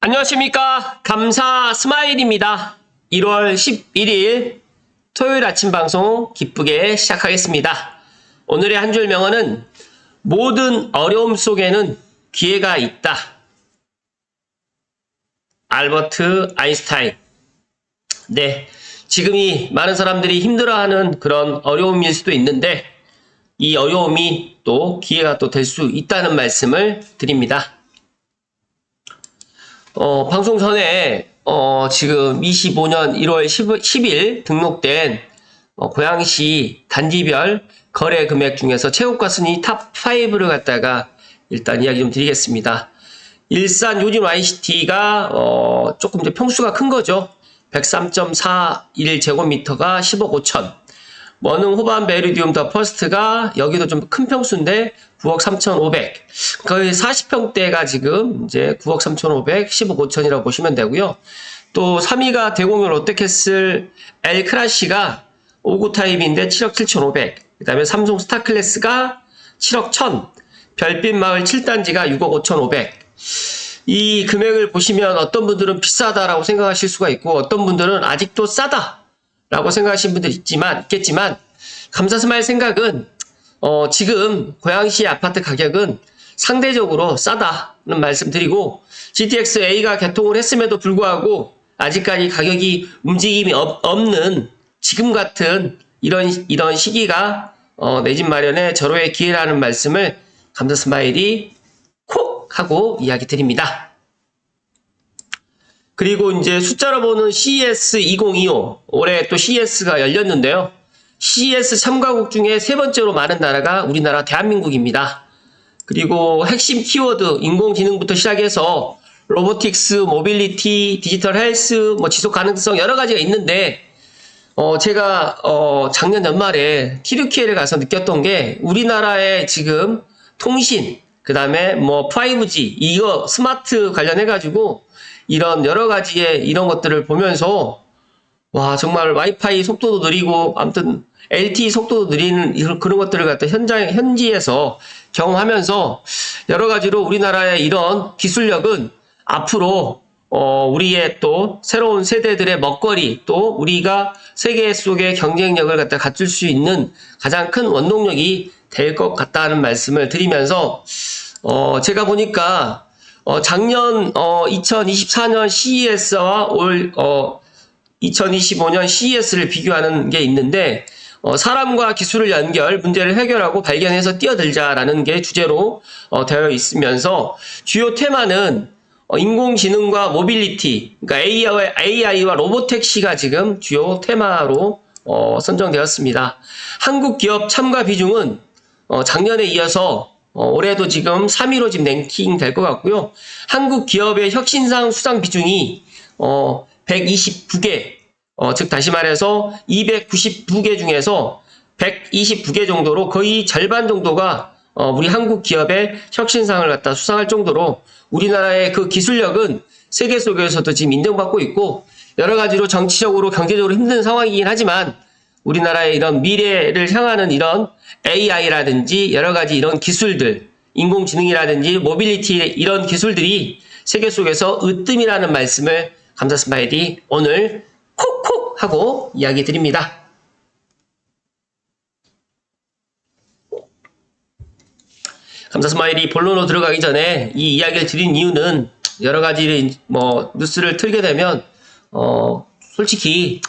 안녕하십니까. 감사 스마일입니다. 1월 11일 토요일 아침 방송 기쁘게 시작하겠습니다. 오늘의 한 줄 명언은 모든 어려움 속에는 기회가 있다. 알버트 아인슈타인. 네, 지금이 많은 사람들이 힘들어하는 그런 어려움일 수도 있는데 이 어려움이 또 기회가 또 될 수 있다는 말씀을 드립니다. 방송 전에 지금 25년 1월 10일 등록된 고양시 단지별 거래 금액 중에서 최고가 순위 탑 5를 갖다가 일단 이야기 좀 드리겠습니다. 일산 요진 YCT가 조금 이제 평수가 큰 거죠. 103.41제곱미터가 10억 5천. 머능 호반 베리디움 더 퍼스트가 여기도 좀 큰 평수인데 9억 3,500. 거의 40평대가 지금 이제 9억 3,500, 10억 5천이라고 보시면 되고요. 또 3위가 대공유 롯데캐슬 L 클래시가 5구 타입인데 7억 7,500. 그 다음에 삼성 스타클래스가 7억 1,000. 별빛 마을 7단지가 6억 5,500. 이 금액을 보시면 어떤 분들은 비싸다라고 생각하실 수가 있고 어떤 분들은 아직도 싸다라고 생각하시는 분들 있겠지만 감사스마일 생각은 지금 고양시 아파트 가격은 상대적으로 싸다는 말씀드리고 GTX-A가 개통을 했음에도 불구하고 아직까지 가격이 움직임이 없는 지금 같은 이런 시기가 내 집 마련의 절호의 기회라는 말씀을 감사스마일이 콕 하고 이야기 드립니다. 그리고 이제 숫자로 보는 CES 2025 올해 또 CES가 열렸는데요. CES 참가국 중에 세 번째로 많은 나라가 우리나라 대한민국입니다. 그리고 핵심 키워드 인공지능부터 시작해서 로보틱스, 모빌리티, 디지털 헬스, 지속 가능성 여러 가지가 있는데 제가 작년 연말에 튀르키예를 가서 느꼈던 게 우리나라의 지금 통신 그 다음에 5G 이거 스마트 관련해 가지고 이런 여러 가지의 이런 것들을 보면서 와 정말 와이파이 속도도 느리고 아무튼 LTE 속도도 느리는 그런 것들을 갖다 현지에서 경험하면서 여러 가지로 우리나라의 이런 기술력은 앞으로 우리의 또 새로운 세대들의 먹거리 또 우리가 세계 속의 경쟁력을 갖다 갖출 수 있는 가장 큰 원동력이 될 것 같다는 말씀을 드리면서 제가 보니까 작년 2024년 CES와 올 2025년 CES를 비교하는 게 있는데 사람과 기술을 연결, 문제를 해결하고 발견해서 뛰어들자라는 게 주제로 되어 있으면서 주요 테마는 인공지능과 모빌리티, 그러니까 AI와 로보택시가 지금 주요 테마로 선정되었습니다. 한국 기업 참가 비중은 작년에 이어서 올해도 지금 3위로 지금 랭킹 될 것 같고요. 한국 기업의 혁신상 수상 비중이 129개, 즉 다시 말해서 299개 중에서 129개 정도로 거의 절반 정도가 우리 한국 기업의 혁신상을 갖다 수상할 정도로 우리나라의 그 기술력은 세계 속에서도 지금 인정받고 있고 여러 가지로 정치적으로 경제적으로 힘든 상황이긴 하지만 우리나라의 이런 미래를 향하는 이런 AI라든지 여러 가지 이런 기술들, 인공지능이라든지 모빌리티 이런 기술들이 세계 속에서 으뜸이라는 말씀을 감사스마일이 오늘 콕콕 하고 이야기 드립니다. 감사스마일이 본론으로 들어가기 전에 이 이야기를 드린 이유는 여러 가지 뉴스를 틀게 되면 솔직히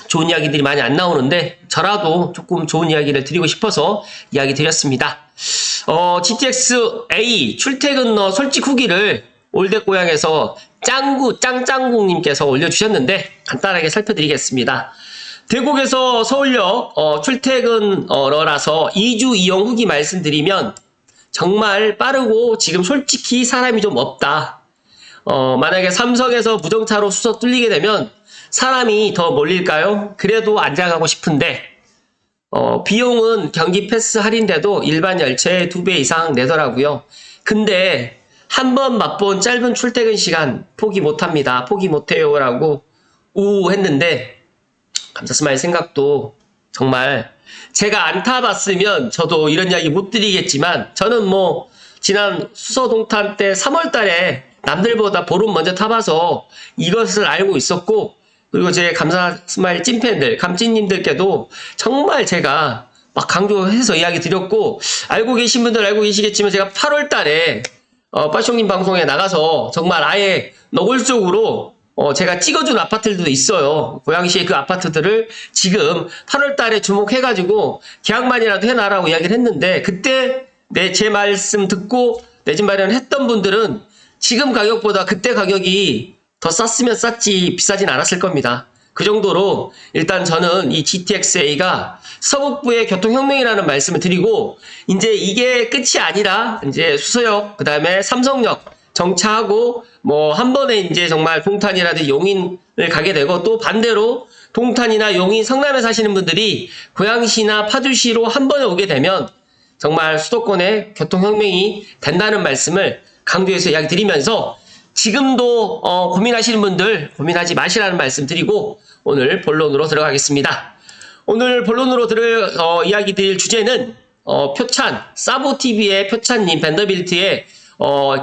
좋은 이야기들이 많이 안 나오는데 저라도 조금 좋은 이야기를 드리고 싶어서 이야기 드렸습니다. GTX-A 출퇴근러 솔직 후기를 올댓고향에서 짱짱국님께서 올려주셨는데 간단하게 살펴드리겠습니다. 대곡에서 서울역 출퇴근러라서 2주 이용 후기 말씀드리면 정말 빠르고 지금 솔직히 사람이 좀 없다. 만약에 삼성에서 무정차로 수서 뚫리게 되면 사람이 더 몰릴까요? 그래도 앉아가고 싶은데 비용은 경기 패스 할인돼도 일반 열차의 2배 이상 내더라고요. 근데 한번 맛본 짧은 출퇴근 시간 포기 못합니다. 포기 못해요 라고 우했는데 감사스마일 생각도 정말 제가 안 타봤으면 저도 이런 이야기 못 드리겠지만 저는 지난 수서 동탄 때 3월 달에 남들보다 보름 먼저 타봐서 이것을 알고 있었고, 그리고 제 감사 스마일 찐팬들, 감찐님들께도 정말 제가 막 강조해서 이야기 드렸고, 알고 계신 분들 알고 계시겠지만 제가 8월 달에 빠숑님 방송에 나가서 정말 아예 노골적으로 제가 찍어준 아파트들도 있어요. 고양시의 그 아파트들을 지금 8월 달에 주목해가지고 계약만이라도 해놔라고 이야기를 했는데, 그때 제 말씀 듣고 내 집 마련을 했던 분들은 지금 가격보다 그때 가격이 더 쌌으면 쌌지 비싸진 않았을 겁니다. 그 정도로 일단 저는 이 GTX-A가 서북부의 교통혁명이라는 말씀을 드리고, 이제 이게 끝이 아니라 이제 수서역, 그 다음에 삼성역 정차하고 뭐 한 번에 이제 정말 동탄이라든지 용인을 가게 되고, 또 반대로 동탄이나 용인, 성남에 사시는 분들이 고양시나 파주시로 한 번에 오게 되면 정말 수도권의 교통혁명이 된다는 말씀을 강조해서 이야기 드리면서, 지금도 고민하시는 분들 고민하지 마시라는 말씀 드리고 오늘 본론으로 들어가겠습니다. 오늘 본론으로 이야기 드릴 주제는 표찬, 사보TV의 표찬님, 밴더빌트의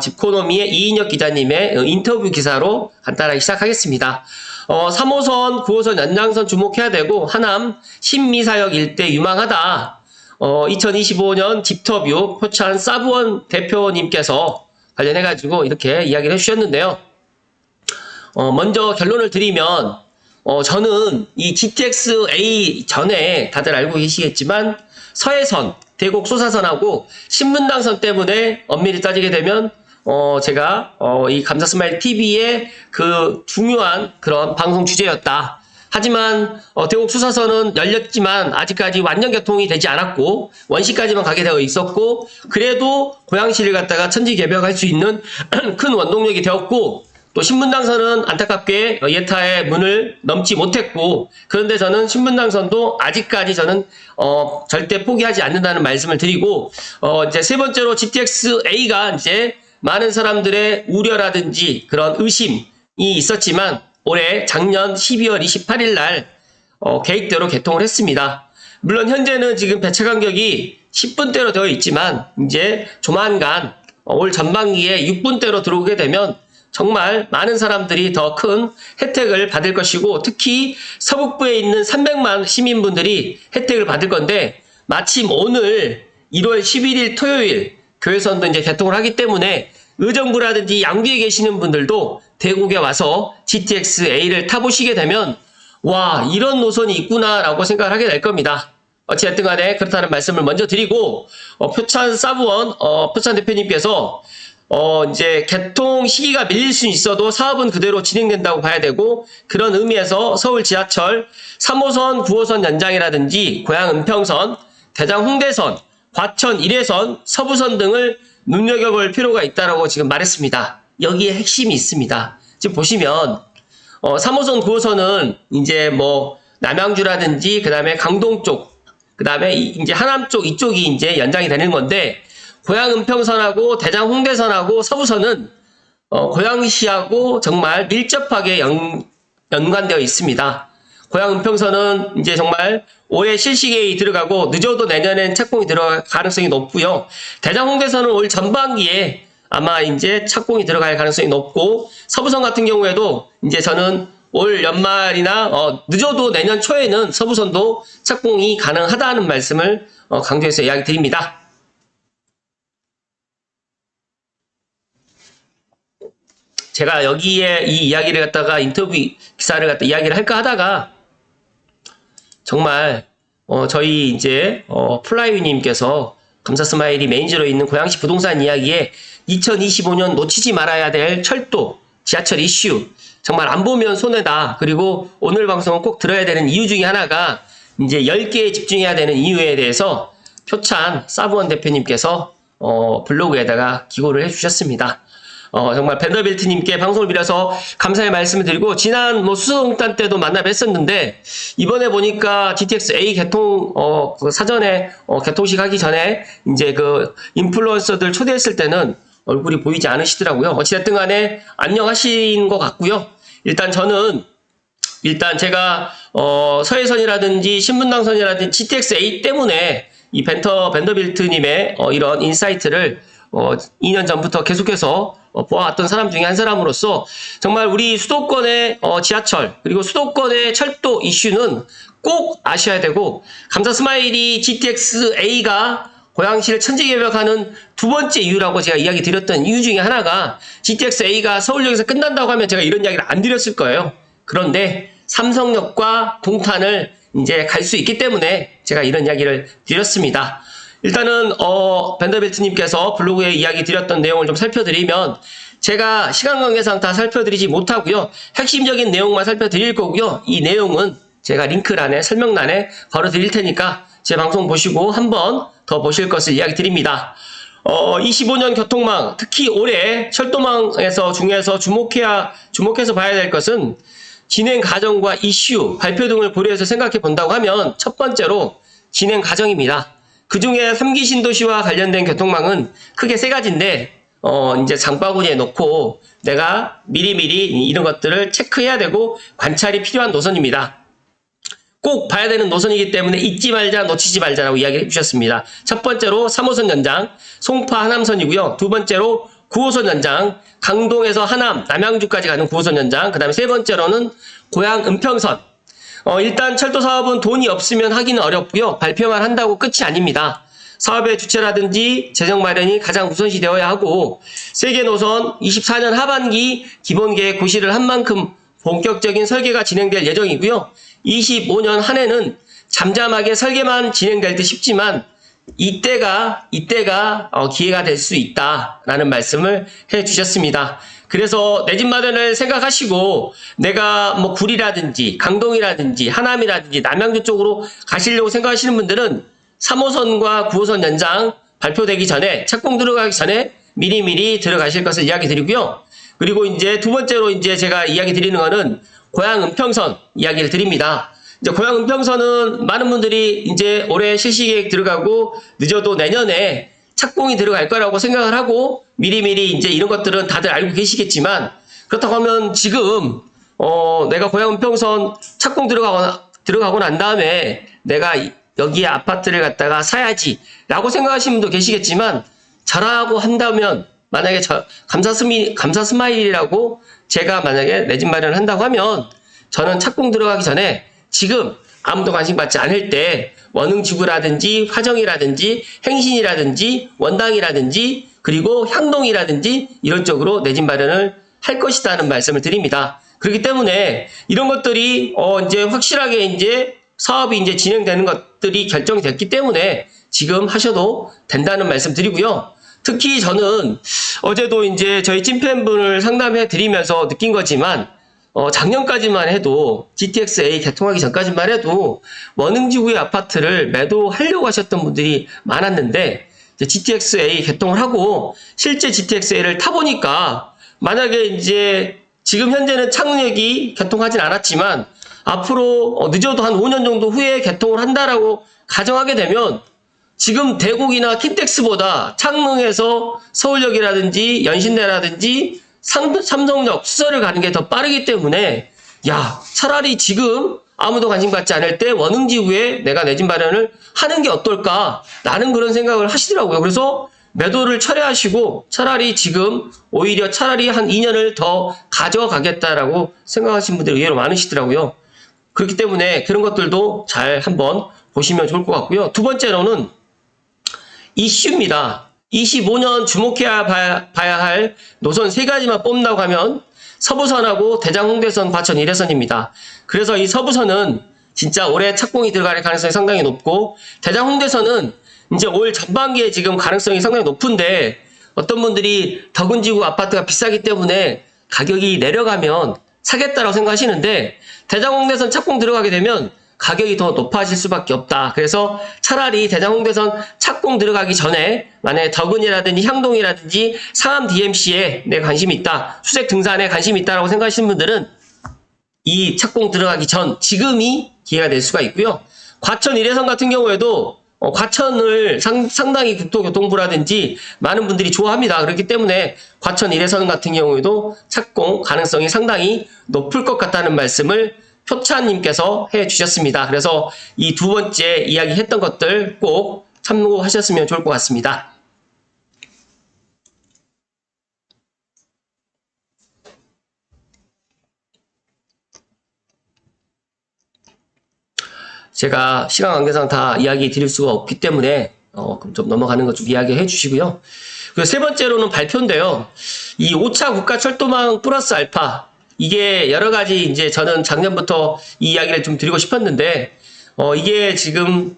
집코노미의 이인혁 기자님의 인터뷰 기사로 간단하게 시작하겠습니다. 3호선, 9호선 연장선 주목해야 되고, 하남 신미사역 일대 유망하다. 2025년 집터뷰 표찬 사부원 대표님께서 관련해가지고 이렇게 이야기를 해주셨는데요. 먼저 결론을 드리면, 저는 이 GTX-A 전에 다들 알고 계시겠지만, 서해선, 대곡 소사선하고 신분당선 때문에 엄밀히 따지게 되면, 제가, 이 감사스마일 TV의 그 중요한 그런 방송 주제였다. 하지만 대곡 수사선은 열렸지만 아직까지 완전 개통이 되지 않았고 원시까지만 가게 되어 있었고, 그래도 고양시를 갖다가 천지개벽할 수 있는 큰 원동력이 되었고, 또 신분당선은 안타깝게 예타의 문을 넘지 못했고, 그런데 저는 신분당선도 아직까지 저는 절대 포기하지 않는다는 말씀을 드리고, 이제 세 번째로 GTX-A가 이제 많은 사람들의 우려라든지 그런 의심이 있었지만 올해 작년 12월 28일 날 계획대로 개통을 했습니다. 물론 현재는 지금 배차 간격이 10분대로 되어 있지만 이제 조만간 올 전반기에 6분대로 들어오게 되면 정말 많은 사람들이 더 큰 혜택을 받을 것이고, 특히 서북부에 있는 300만 시민분들이 혜택을 받을 건데, 마침 오늘 1월 11일 토요일 교회선도 이제 개통을 하기 때문에 의정부라든지 양주에 계시는 분들도 대곡에 와서 GTX-A를 타보시게 되면 와, 이런 노선이 있구나 라고 생각을 하게 될 겁니다. 어찌됐든 간에 그렇다는 말씀을 먼저 드리고, 표찬 사부원 표찬 대표님께서 이제 개통 시기가 밀릴 수는 있어도 사업은 그대로 진행된다고 봐야 되고, 그런 의미에서 서울 지하철 3호선, 9호선 연장이라든지 고양 은평선, 대장 홍대선, 과천 1회선, 서부선 등을 눈여겨볼 필요가 있다라고 지금 말했습니다. 여기에 핵심이 있습니다. 지금 보시면 3호선, 9호선은 이제 뭐 남양주라든지 그 다음에 강동 쪽, 그 다음에 이제 하남 쪽 이쪽이 이제 연장이 되는 건데, 고양 은평선하고 대장 홍대선하고 서부선은 고양시하고 정말 밀접하게 연관되어 있습니다. 고양 은평선은 이제 정말 올해 실시계획이 들어가고 늦어도 내년엔 착공이 들어갈 가능성이 높고요. 대장 홍대선은 올 전반기에 아마 이제 착공이 들어갈 가능성이 높고, 서부선 같은 경우에도 이제 저는 올 연말이나 늦어도 내년 초에는 서부선도 착공이 가능하다는 말씀을 강조해서 이야기 드립니다. 제가 여기에 이 이야기를 갖다가 인터뷰 기사를 갖다 이야기를 할까 하다가 정말 저희 이제 플라이유님께서 감사스마일이 메인지로 있는 고양시 부동산 이야기에 2025년 놓치지 말아야 될 철도, 지하철 이슈, 정말 안 보면 손해다. 그리고 오늘 방송은 꼭 들어야 되는 이유 중에 하나가 이제 10개에 집중해야 되는 이유에 대해서 표찬 사부원 대표님께서 블로그에다가 기고를 해주셨습니다. 정말 밴더빌트님께 방송을 빌어서 감사의 말씀을 드리고, 지난 수소동탄 때도 만나 뵀었는데 이번에 보니까 GTX-A 개통 그 사전에 개통식 하기 전에 이제 그 인플루언서들 초대했을 때는 얼굴이 보이지 않으시더라고요. 어찌됐든 간에 안녕하신 것 같고요. 일단 제가 서해선이라든지 신분당선이라든지 GTX-A 때문에 이 밴더빌트님의 이런 인사이트를 2년 전부터 계속해서 보아왔던 사람 중에 한 사람으로서 정말 우리 수도권의 지하철 그리고 수도권의 철도 이슈는 꼭 아셔야 되고, 감사 스마일이 GTX-A가 고양시를 천지개벽하는 두 번째 이유라고 제가 이야기 드렸던 이유 중에 하나가, GTX-A가 서울역에서 끝난다고 하면 제가 이런 이야기를 안 드렸을 거예요. 그런데 삼성역과 동탄을 이제 갈 수 있기 때문에 제가 이런 이야기를 드렸습니다. 일단은 밴더벨트님께서 블로그에 이야기 드렸던 내용을 좀 살펴드리면, 제가 시간 관계상 다 살펴드리지 못하고요, 핵심적인 내용만 살펴드릴 거고요. 이 내용은 제가 링크란에 설명란에 걸어드릴 테니까 제 방송 보시고 한번 더 보실 것을 이야기 드립니다. 25년 교통망, 특히 올해 철도망에서 중에서 주목해서 봐야 될 것은 진행 과정과 이슈, 발표 등을 고려해서 생각해 본다고 하면 첫 번째로 진행 과정입니다. 그 중에 3기 신도시와 관련된 교통망은 크게 세 가지인데, 이제 장바구니에 넣고 내가 미리미리 이런 것들을 체크해야 되고 관찰이 필요한 노선입니다. 꼭 봐야 되는 노선이기 때문에 잊지 말자, 놓치지 말자라고 이야기해 주셨습니다. 첫 번째로 3호선 연장, 송파 하남선이고요. 두 번째로 9호선 연장, 강동에서 하남, 남양주까지 가는 9호선 연장, 그 다음에 세 번째로는 고양 은평선. 일단 철도 사업은 돈이 없으면 하기는 어렵고요. 발표만 한다고 끝이 아닙니다. 사업의 주체라든지 재정 마련이 가장 우선시 되어야 하고, 세계 노선 24년 하반기 기본계획 고시를 한 만큼 본격적인 설계가 진행될 예정이고요. 25년 한 해는 잠잠하게 설계만 진행될 듯 싶지만 이때가 기회가 될 수 있다라는 말씀을 해 주셨습니다. 그래서 내 집 마련을 생각하시고 내가 뭐 구리라든지 강동이라든지 하남이라든지 남양주 쪽으로 가시려고 생각하시는 분들은 3호선과 9호선 연장 발표되기 전에, 착공 들어가기 전에 미리미리 들어가실 것을 이야기 드리고요. 그리고 이제 두 번째로 이제 제가 이야기 드리는 거는 고양 은평선 이야기를 드립니다. 이제 고양 은평선은 많은 분들이 이제 올해 실시 계획 들어가고 늦어도 내년에 착공이 들어갈 거라고 생각을 하고 미리미리 이제 이런 것들은 다들 알고 계시겠지만, 그렇다고 하면 지금 내가 고양 은평선 착공 들어가고 난 다음에 내가 여기에 아파트를 갖다가 사야지 라고 생각하시는 분도 계시겠지만, 저라고 한다면, 만약에 감사 스마일이라고 제가 만약에 내 집 마련을 한다고 하면 저는 착공 들어가기 전에 지금 아무도 관심 받지 않을 때 원흥지구라든지 화정이라든지 행신이라든지 원당이라든지 그리고 향동이라든지 이런 쪽으로 내 집 마련을 할 것이다는 말씀을 드립니다. 그렇기 때문에 이런 것들이 이제 확실하게 이제 사업이 이제 진행되는 것들이 결정이 됐기 때문에 지금 하셔도 된다는 말씀 드리고요. 특히 저는 어제도 이제 저희 찐팬분을 상담해 드리면서 느낀 거지만, 작년까지만 해도 GTX-A 개통하기 전까지만 해도 원흥지구의 아파트를 매도하려고 하셨던 분들이 많았는데, 이제 GTX-A 개통을 하고 실제 GTX-A를 타보니까, 만약에 이제 지금 현재는 창릉역이 개통하진 않았지만 앞으로 늦어도 한 5년 정도 후에 개통을 한다라고 가정하게 되면 지금 대곡이나 킨텍스보다 창릉에서 서울역이라든지 연신내라든지 삼성역, 수서를 가는 게 더 빠르기 때문에, 차라리 지금 아무도 관심 갖지 않을 때 원흥지구에 내가 내 집 마련을 하는 게 어떨까라는 그런 생각을 하시더라고요. 그래서 매도를 철회하시고 차라리 지금 오히려 차라리 한 2년을 더 가져가겠다라고 생각하시는 분들이 의외로 많으시더라고요. 그렇기 때문에 그런 것들도 잘 한번 보시면 좋을 것 같고요. 두 번째로는 이슈입니다. 25년 주목해야 봐야 할 노선 세 가지만 뽑는다고 하면 서부선하고 대장 홍대선, 과천 1회선입니다. 그래서 이 서부선은 진짜 올해 착공이 들어갈 가능성이 상당히 높고, 대장 홍대선은 이제 올 전반기에 지금 가능성이 상당히 높은데, 어떤 분들이 덕은지구 아파트가 비싸기 때문에 가격이 내려가면 사겠다라고 생각하시는데, 대장 홍대선 착공 들어가게 되면 가격이 더 높아질 수밖에 없다. 그래서 차라리 대장 홍대선 착공 들어가기 전에 만약에 덕은이라든지 향동이라든지 상암 DMC에 내 관심이 있다, 수색 등산에 관심이 있다라고 생각하시는 분들은 이 착공 들어가기 전 지금이 기회가 될 수가 있고요. 과천 1회선 같은 경우에도 과천을 상당히 국토교통부라든지 많은 분들이 좋아합니다. 그렇기 때문에 과천 1회선 같은 경우에도 착공 가능성이 상당히 높을 것 같다는 말씀을 표찬님께서 해주셨습니다. 그래서 이 두 번째 이야기했던 것들 꼭 참고하셨으면 좋을 것 같습니다. 제가 시간 관계상 다 이야기 드릴 수가 없기 때문에 그럼 좀 넘어가는 것 좀 이야기해 주시고요. 그리고 세 번째로는 발표인데요. 이 5차 국가철도망 플러스 알파, 이게 여러 가지 이제 저는 작년부터 이 이야기를 좀 드리고 싶었는데 이게 지금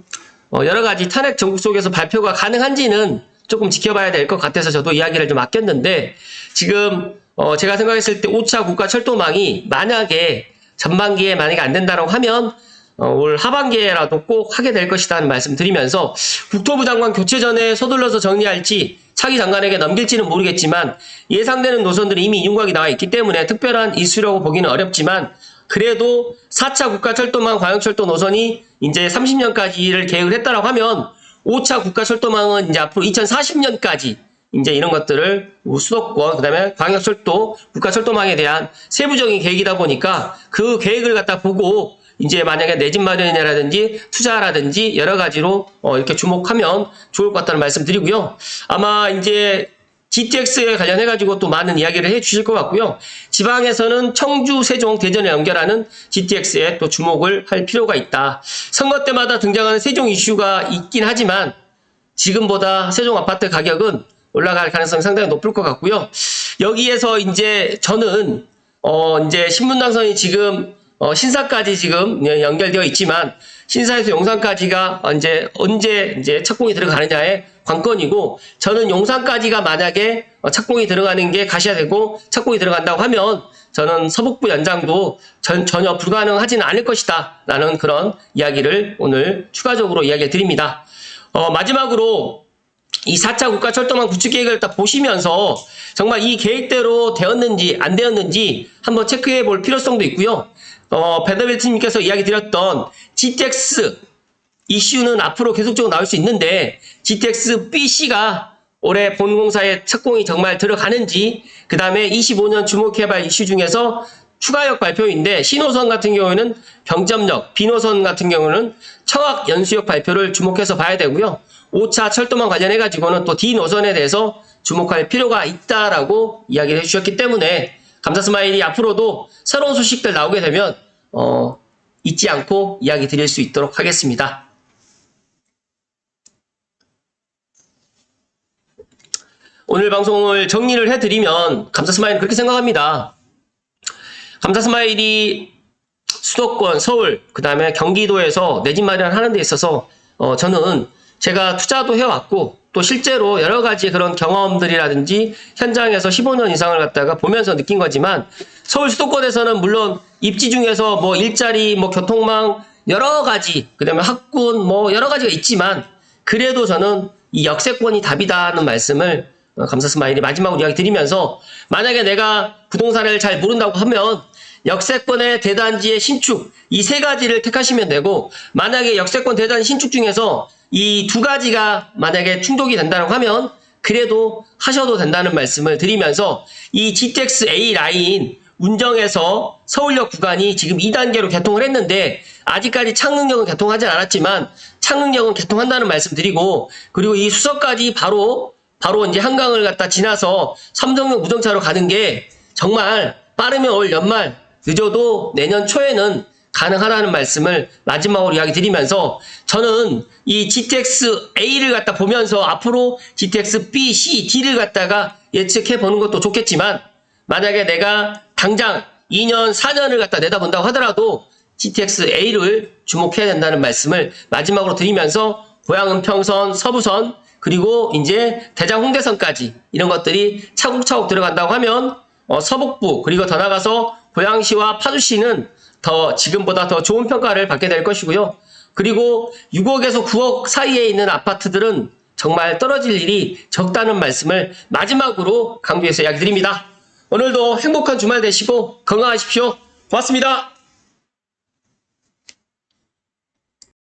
여러 가지 탄핵 정국 속에서 발표가 가능한지는 조금 지켜봐야 될 것 같아서 저도 이야기를 좀 아꼈는데, 지금 제가 생각했을 때 5차 국가철도망이 만약에 전반기에 만약에 안 된다고 하면 올 하반기에라도 꼭 하게 될 것이라는 말씀 드리면서, 국토부 장관 교체 전에 서둘러서 정리할지 차기 장관에게 넘길지는 모르겠지만 예상되는 노선들이 이미 윤곽이 나와 있기 때문에 특별한 이슈라고 보기는 어렵지만, 그래도 4차 국가철도망 광역철도 노선이 이제 30년까지를 계획을 했다라고 하면 5차 국가철도망은 이제 앞으로 2040년까지 이제 이런 것들을 수도권, 그 다음에 광역철도, 국가철도망에 대한 세부적인 계획이다 보니까 그 계획을 갖다 보고 이제 만약에 내 집 마련이라든지 투자라든지 여러 가지로 이렇게 주목하면 좋을 것 같다는 말씀 드리고요. 아마 이제 GTX에 관련해가지고 또 많은 이야기를 해 주실 것 같고요. 지방에서는 청주, 세종, 대전에 연결하는 GTX에 또 주목을 할 필요가 있다. 선거 때마다 등장하는 세종 이슈가 있긴 하지만 지금보다 세종 아파트 가격은 올라갈 가능성이 상당히 높을 것 같고요. 여기에서 이제 저는 이제 신분당선이 지금 신사까지 지금 연결되어 있지만 신사에서 용산까지가 언제 이제 착공이 들어가느냐의 관건이고, 저는 용산까지가 만약에 착공이 들어가는 게 가시화되고 착공이 들어간다고 하면 저는 서북부 연장도 전혀 불가능하지는 않을 것이다 라는 그런 이야기를 오늘 추가적으로 이야기해 드립니다. 마지막으로 이 4차 국가철도망 구축 계획을 딱 보시면서 정말 이 계획대로 되었는지 안 되었는지 한번 체크해 볼 필요성도 있고요. 배더벨트님께서 이야기 드렸던 GTX 이슈는 앞으로 계속적으로 나올 수 있는데, GTX BC가 올해 본공사에 착공이 정말 들어가는지, 그 다음에 25년 주목해볼 이슈 중에서 추가역 발표인데, C노선 같은 경우에는 병점역, B노선 같은 경우는 청학 연수역 발표를 주목해서 봐야 되고요. 5차 철도망 관련해가지고는 또 D노선에 대해서 주목할 필요가 있다라고 이야기를 해주셨기 때문에, 감사스마일이 앞으로도 새로운 소식들 나오게 되면 잊지 않고 이야기 드릴 수 있도록 하겠습니다. 오늘 방송을 정리를 해드리면 감사스마일은 그렇게 생각합니다. 감사스마일이 수도권, 서울, 그 다음에 경기도에서 내 집 마련하는 데 있어서 저는 제가 투자도 해왔고 또 실제로 여러 가지 그런 경험들이라든지 현장에서 15년 이상을 갖다가 보면서 느낀 거지만, 서울 수도권에서는 물론 입지 중에서 뭐 일자리, 뭐 교통망 여러 가지, 그 다음에 학군 뭐 여러 가지가 있지만 그래도 저는 이 역세권이 답이다는 말씀을 감사스마일이 마지막으로 이야기 드리면서, 만약에 내가 부동산을 잘 모른다고 하면 역세권의 대단지의 신축 이 세 가지를 택하시면 되고, 만약에 역세권 대단지 신축 중에서 이 두 가지가 만약에 충족이 된다고 하면 그래도 하셔도 된다는 말씀을 드리면서, 이 GTX A 라인 운정에서 서울역 구간이 지금 2단계로 개통을 했는데 아직까지 창릉역은 개통하지 않았지만 창릉역은 개통한다는 말씀 드리고, 그리고 이 수서까지 바로 이제 한강을 갖다 지나서 삼성역 무정차로 가는 게 정말 빠르면 올 연말, 늦어도 내년 초에는 가능하다는 말씀을 마지막으로 이야기 드리면서, 저는 이 GTX A를 갖다 보면서 앞으로 GTX B, C, D를 갖다가 예측해 보는 것도 좋겠지만, 만약에 내가 당장 2년, 4년을 갖다 내다본다고 하더라도 GTX A를 주목해야 된다는 말씀을 마지막으로 드리면서, 고양은 평선, 서부선, 그리고 이제 대장 홍대선까지 이런 것들이 차곡차곡 들어간다고 하면 서북부, 그리고 더 나가서 고양시와 파주시는 지금보다 더 좋은 평가를 받게 될 것이고요. 그리고 6억에서 9억 사이에 있는 아파트들은 정말 떨어질 일이 적다는 말씀을 마지막으로 강조해서 이야기 드립니다. 오늘도 행복한 주말 되시고 건강하십시오. 고맙습니다.